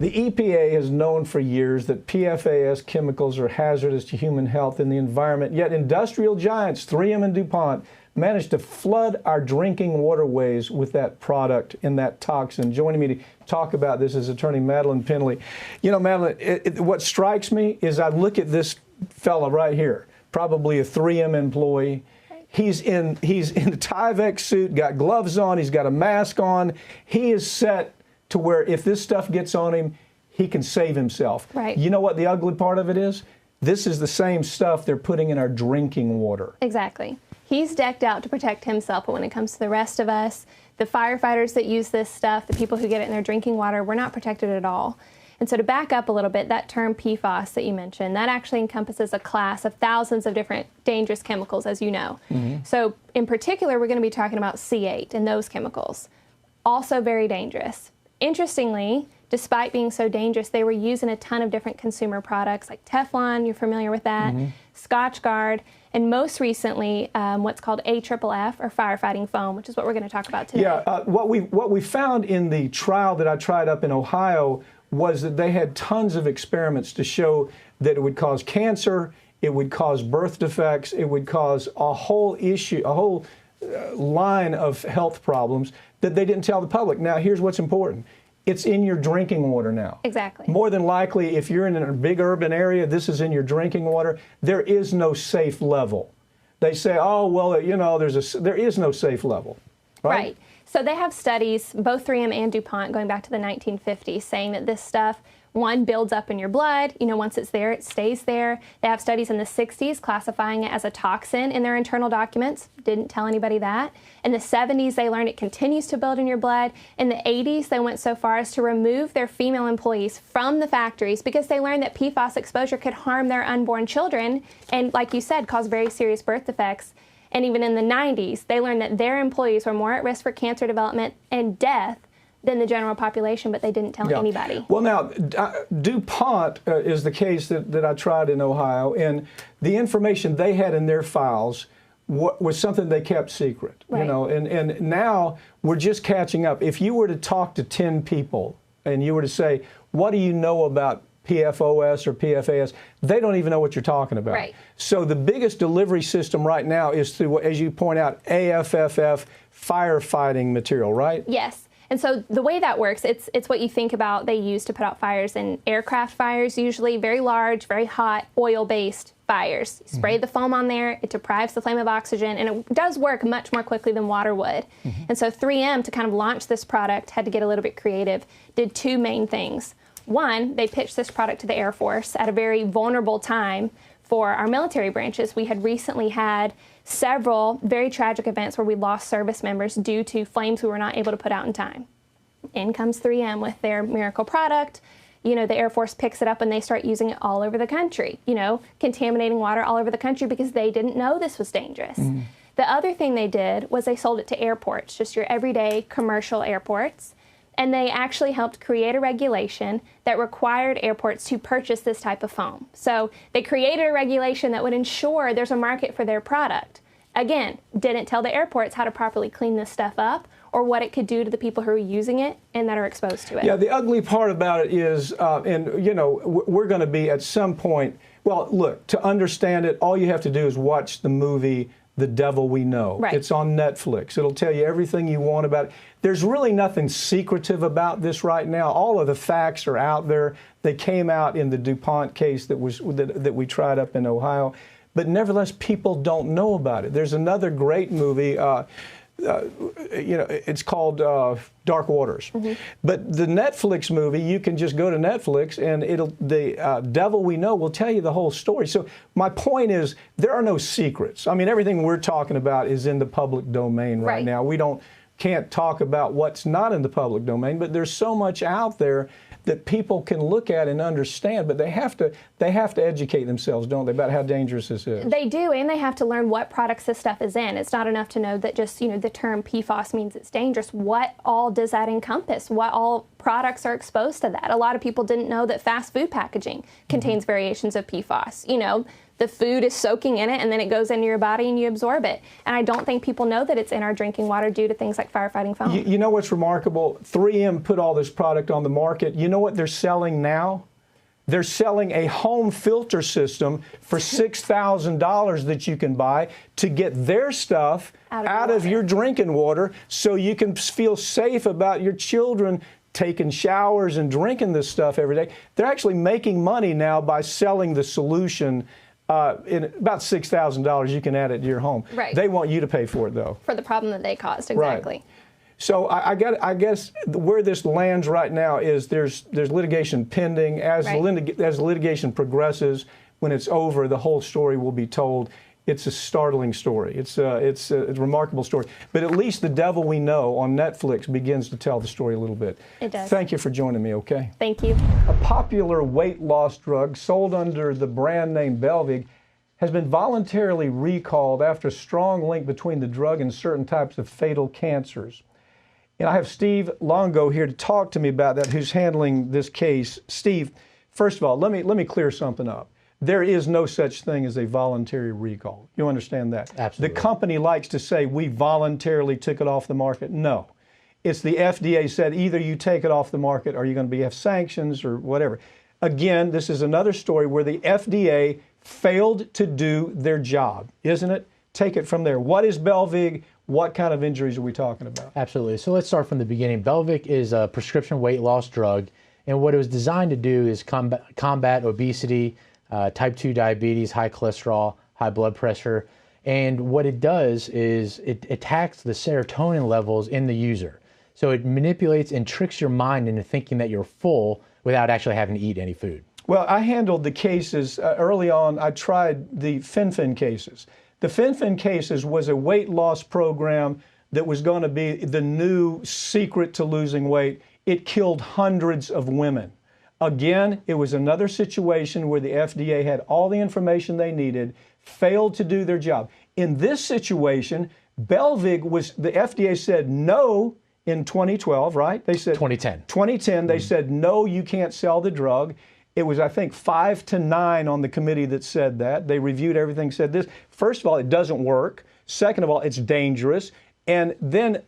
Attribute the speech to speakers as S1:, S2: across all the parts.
S1: The EPA has known for years that PFAS chemicals are hazardous to human health and the environment, yet industrial giants 3M and DuPont managed to flood our drinking waterways with that product and that toxin. Joining me to talk about this is attorney Madeline Penley. You know, Madeline, what strikes me is I look at this fella right here, probably a 3M employee. He's in a Tyvek suit, got gloves on, he's got a mask on. He is set to where if this stuff gets on him, he can save himself.
S2: Right.
S1: You know what the ugly part of it is? This is the same stuff they're putting in our drinking water.
S2: Exactly. He's decked out to protect himself, but when it comes to the rest of us, the firefighters that use this stuff, the people who get it in their drinking water, we're not protected at all. And so to back up a little bit, that term PFAS that you mentioned, that actually encompasses a class of thousands of different dangerous chemicals, as you know. Mm-hmm. So in particular, we're going to be talking about C8 and those chemicals. Also very dangerous. Interestingly, despite being so dangerous, they were used in a ton of different consumer products like Teflon, you're familiar with that, mm-hmm. Scotchgard, and most recently, what's called AFFF, or firefighting foam, which is what we're going to talk about today.
S1: Yeah, what we found in the trial that I tried up in Ohio was that they had tons of experiments to show that it would cause cancer, it would cause birth defects, it would cause a whole line of health problems that they didn't tell the public. Now, here's what's important. It's in your drinking water now.
S2: Exactly.
S1: More than likely, if you're in a big urban area, this is in your drinking water. There is no safe level. They say, oh, well, you know, there is no safe level. Right?
S2: So they have studies, both 3M and DuPont, going back to the 1950s, saying that this stuff, one, builds up in your blood. You know, once it's there, it stays there. They have studies in the 60s classifying it as a toxin in their internal documents. Didn't tell anybody that. In the 70s, they learned it continues to build in your blood. In the 80s, they went so far as to remove their female employees from the factories because they learned that PFAS exposure could harm their unborn children and, like you said, cause very serious birth defects. And even in the 90s, they learned that their employees were more at risk for cancer development and death than the general population, but they didn't tell anybody.
S1: Well, now, DuPont is the case that I tried in Ohio, and the information they had in their files was something they kept secret.
S2: Right.
S1: You know, and now we're just catching up. If you were to talk to 10 people and you were to say, what do you know about PFOS or PFAS, they don't even know what you're talking about.
S2: Right.
S1: So the biggest delivery system right now is through, as you point out, AFFF firefighting material, right?
S2: Yes. And so the way that works, it's what you think about they use to put out fires in aircraft fires, usually very large, very hot, oil-based fires. You spray the foam on there, it deprives the flame of oxygen, and it does work much more quickly than water would. And so 3M, to kind of launch this product, had to get a little bit creative, did two main things. One, they pitched this product to the Air Force at a very vulnerable time for our military branches. We had recently had several very tragic events where we lost service members due to flames we were not able to put out in time. In comes 3M with their miracle product. You know, the Air Force picks it up and they start using it all over the country, you know, contaminating water all over the country because they didn't know this was dangerous. The other thing they did was they sold it to airports, just your everyday commercial airports. And they actually helped create a regulation that required airports to purchase this type of foam. So they created a regulation that would ensure there's a market for their product. Again, didn't tell the airports how to properly clean this stuff up or what it could do to the people who are using it and that are exposed to it.
S1: Yeah, the ugly part about it is, and you know, we're going to be at some point, well, look, to understand it, all you have to do is watch the movie The Devil We Know.
S2: Right.
S1: It's on Netflix. It'll tell you everything you want about it. There's really nothing secretive about this right now. All of the facts are out there. They came out in the DuPont case that we tried up in Ohio. But nevertheless, people don't know about it. There's another great movie, you know, it's called Dark Waters. But the Netflix movie, you can just go to Netflix and the Devil We Know will tell you the whole story. So my point is, there are no secrets. I mean, everything we're talking about is in the public domain right now. We can't talk about what's not in the public domain, but there's so much out there that people can look at and understand, but they have to educate themselves, don't they, about how dangerous this is?
S2: They do, and they have to learn what products this stuff is in. It's not enough to know that just, you know, the term PFAS means it's dangerous. What all does that encompass? What all products are exposed to that. A lot of people didn't know that fast food packaging contains variations of PFAS. You know, the food is soaking in it and then it goes into your body and you absorb it. And I don't think people know that it's in our drinking water due to things like firefighting foam.
S1: You know what's remarkable? 3M put all this product on the market. You know what they're selling now? They're selling a home filter system for $6,000 that you can buy to get their stuff out of your drinking water so you can feel safe about your children taking showers and drinking this stuff every day. They're actually making money now by selling the solution. In about $6,000 you can add it to your home.
S2: Right.
S1: They want you to pay for it, though.
S2: For the problem that they caused, exactly.
S1: Right. So I guess where this lands right now is there's litigation pending. As the litigation progresses, when it's over, the whole story will be told. It's a startling story. It's a remarkable story. But at least The Devil We Know on Netflix begins to tell the story a little bit.
S2: It does.
S1: Thank you for joining me, okay?
S2: Thank you.
S1: A popular weight loss drug sold under the brand name Belviq has been voluntarily recalled after a strong link between the drug and certain types of fatal cancers. And I have Steve Longo here to talk to me about that, who's handling this case. Steve, first of all, let me clear something up. There is no such thing as a voluntary recall. You understand that?
S3: Absolutely.
S1: The company likes to say we voluntarily took it off the market. No. It's the FDA said either you take it off the market or you're going to have sanctions or whatever. Again, this is another story where the FDA failed to do their job, isn't it? Take it from there. What is Belviq? What kind of injuries are we talking about?
S3: Absolutely. So let's start from the beginning. Belviq is a prescription weight loss drug, and what it was designed to do is combat obesity, type 2 diabetes, high cholesterol, high blood pressure. And what it does is it attacks the serotonin levels in the user. So it manipulates and tricks your mind into thinking that you're full without actually having to eat any food.
S1: Well, I handled the cases early on. I tried the Fen-Phen cases. The Fen-Phen cases was a weight loss program that was going to be the new secret to losing weight. It killed hundreds of women. Again, it was another situation where the FDA had all the information they needed, failed to do their job. In this situation, Belviq the FDA said no in 2012, right? They said
S3: 2010.
S1: 2010, they said no, you can't sell the drug. It was, I think, 5-9 on the committee that said that. They reviewed everything, said this. First of all, it doesn't work. Second of all, it's dangerous. And then,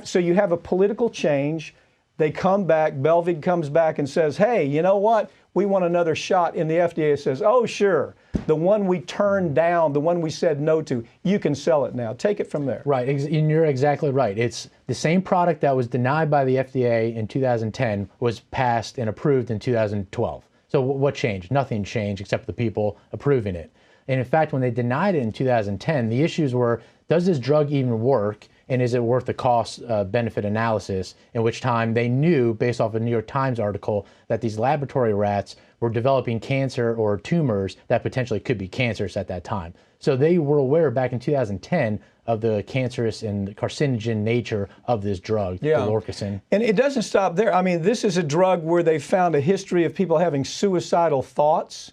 S1: so you have a political change. They come back, Belviq comes back and says, hey, you know what? We want another shot. And the FDA says, oh, sure. The one we turned down, the one we said no to, you can sell it now. Take it from there.
S3: Right, and you're exactly right. It's the same product that was denied by the FDA in 2010 was passed and approved in 2012. So what changed? Nothing changed except the people approving it. And in fact, when they denied it in 2010, the issues were, does this drug even work? And is it worth the cost-benefit analysis? In which time they knew, based off a New York Times article, that these laboratory rats were developing cancer or tumors that potentially could be cancerous at that time. So they were aware back in 2010 of the cancerous and carcinogen nature of this drug, Dolorcicin.
S1: And it doesn't stop there. I mean, this is a drug where they found a history of people having suicidal thoughts,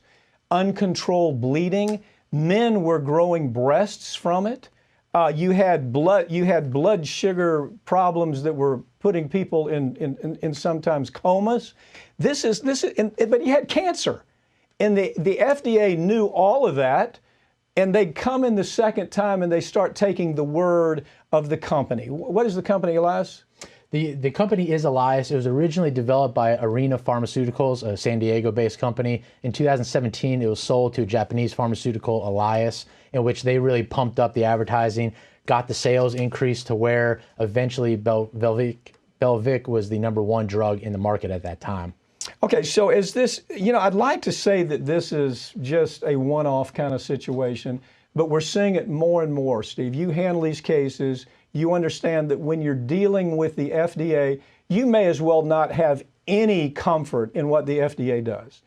S1: uncontrolled bleeding. Men were growing breasts from it. You had blood sugar problems that were putting people in sometimes comas. But you had cancer, and the FDA knew all of that, and they come in the second time and they start taking the word of the company. What is the company, Elias?
S3: The company is Elias. It was originally developed by Arena Pharmaceuticals, a San Diego-based company. In 2017, it was sold to a Japanese pharmaceutical, Elias, in which they really pumped up the advertising, got the sales increase to where eventually Belviq was the #1 drug in the market at that time.
S1: Okay, so is this, I'd like to say that this is just a one-off kind of situation, but we're seeing it more and more, Steve. You handle these cases. You understand that when you're dealing with the FDA, you may as well not have any comfort in what the FDA does.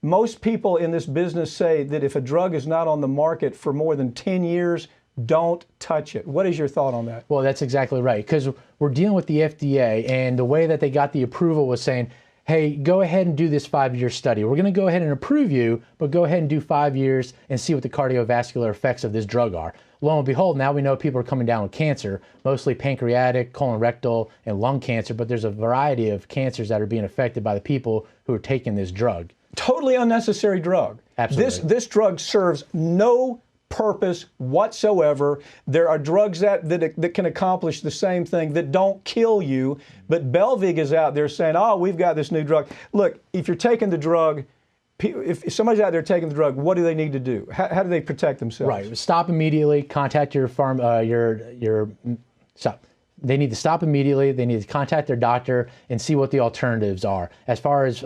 S1: Most people in this business say that if a drug is not on the market for more than 10 years, don't touch it. What is your thought on that?
S3: Well, that's exactly right, because we're dealing with the FDA, and the way that they got the approval was saying, hey, go ahead and do this 5-year study. We're going to go ahead and approve you, but go ahead and do 5 years and see what the cardiovascular effects of this drug are. Lo and behold, now we know people are coming down with cancer, mostly pancreatic, colorectal, and lung cancer, but there's a variety of cancers that are being affected by the people who are taking this drug.
S1: Totally unnecessary drug.
S3: Absolutely.
S1: This drug serves no purpose whatsoever. There are drugs that can accomplish the same thing that don't kill you, but Belviq is out there saying, oh, we've got this new drug. Look, if you're taking the drug, if somebody's out there taking the drug, what do they need to do? How do they protect themselves?
S3: Right. Stop immediately. Contact your stop. They need to stop immediately. They need to contact their doctor and see what the alternatives are. As far as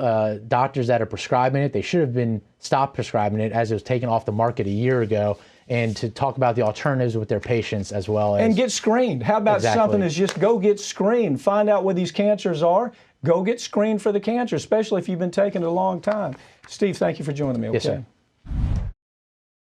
S3: doctors that are prescribing it, they should have been stopped prescribing it as it was taken off the market a year ago, and to talk about the alternatives with their patients as well as.
S1: And get screened. How about something as just go get screened, find out what these cancers are, go get screened for the cancer, especially if you've been taking it a long time. Steve, thank you for joining me. Okay?
S3: Yes, sir.